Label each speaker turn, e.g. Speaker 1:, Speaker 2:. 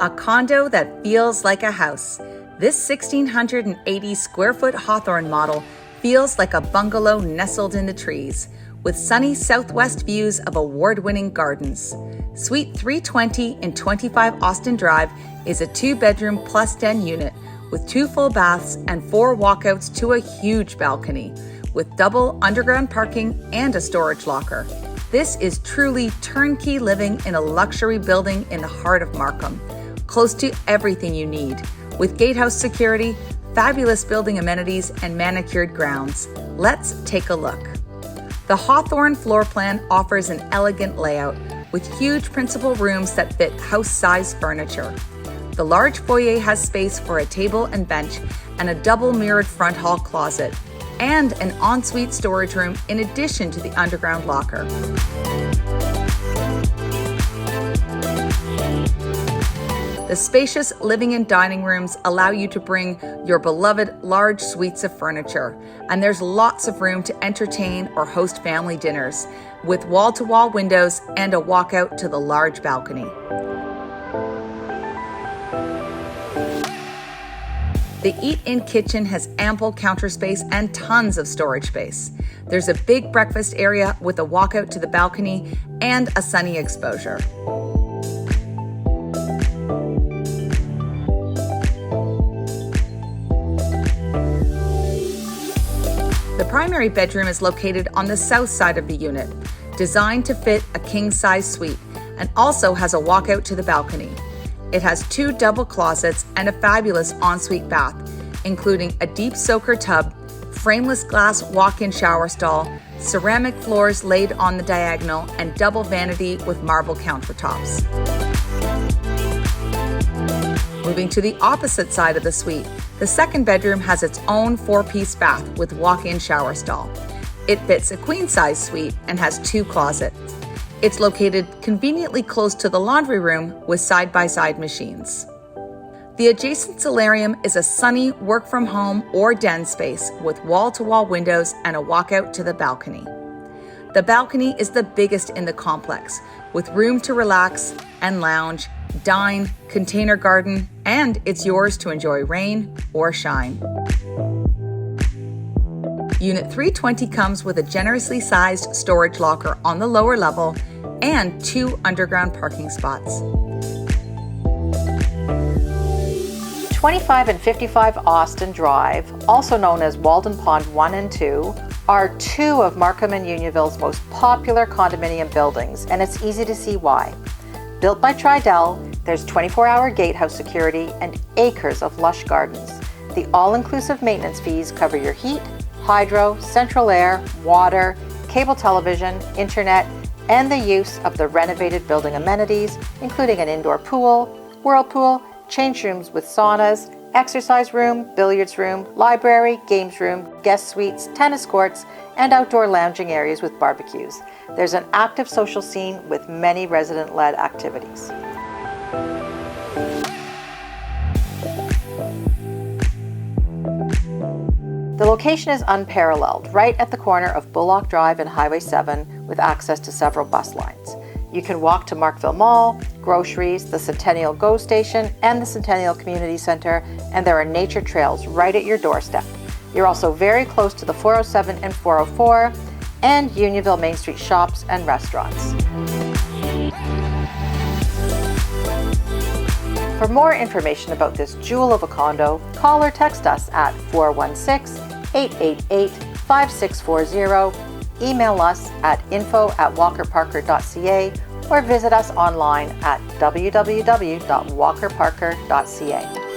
Speaker 1: A condo that feels like a house. This 1,680 square foot Hawthorne model feels like a bungalow nestled in the trees, with sunny southwest views of award-winning gardens. Suite 320 in 25 Austin Drive is a 2-bedroom plus den unit with 2 full baths and 4 walkouts to a huge balcony, with double underground parking and a storage locker. This is truly turnkey living in a luxury building in the heart of Markham, close to everything you need, with gatehouse security, fabulous building amenities, and manicured grounds. Let's take a look. The Hawthorne floor plan offers an elegant layout with huge principal rooms that fit house-size furniture. The large foyer has space for a table and bench and a double mirrored front hall closet, and an ensuite storage room in addition to the underground locker. The spacious living and dining rooms allow you to bring your beloved large suites of furniture, and there's lots of room to entertain or host family dinners, with wall-to-wall windows and a walkout to the large balcony. The eat-in kitchen has ample counter space and tons of storage space. There's a big breakfast area with a walkout to the balcony and a sunny exposure. The primary bedroom is located on the south side of the unit, designed to fit a king-size suite, and also has a walkout to the balcony. It has 2 double closets and a fabulous ensuite bath, including a deep soaker tub, frameless glass walk-in shower stall, ceramic floors laid on the diagonal, and double vanity with marble countertops. Moving to the opposite side of the suite, the second bedroom has its own 4-piece bath with walk-in shower stall. It fits a queen-size suite and has 2 closets. It's located conveniently close to the laundry room with side-by-side machines. The adjacent solarium is a sunny work-from-home or den space with wall-to-wall windows and a walkout to the balcony. The balcony is the biggest in the complex, with room to relax and lounge, dine, container garden, and it's yours to enjoy rain or shine. Unit 320 comes with a generously sized storage locker on the lower level and 2 underground parking spots.
Speaker 2: 25 and 55 Austin Drive, also known as Walden Pond 1 and 2, are 2 of Markham and Unionville's most popular condominium buildings, and it's easy to see why. Built by Tridel, there's 24-hour gatehouse security and acres of lush gardens. The all-inclusive maintenance fees cover your heat, hydro, central air, water, cable television, internet, and the use of the renovated building amenities, including an indoor pool, whirlpool, change rooms with saunas, exercise room, billiards room, library, games room, guest suites, tennis courts, and outdoor lounging areas with barbecues. There's an active social scene with many resident-led activities. The location is unparalleled, right at the corner of Bullock Drive and Highway 7, with access to several bus lines. You can walk to Markville Mall, groceries, the Centennial GO Station, and the Centennial Community Center, and there are nature trails right at your doorstep. You're also very close to the 407 and 404, and Unionville Main Street shops and restaurants. For more information about this jewel of a condo, call or text us at 416-888-5640, email us at info@walkerparker.ca, or visit us online at www.walkerparker.ca.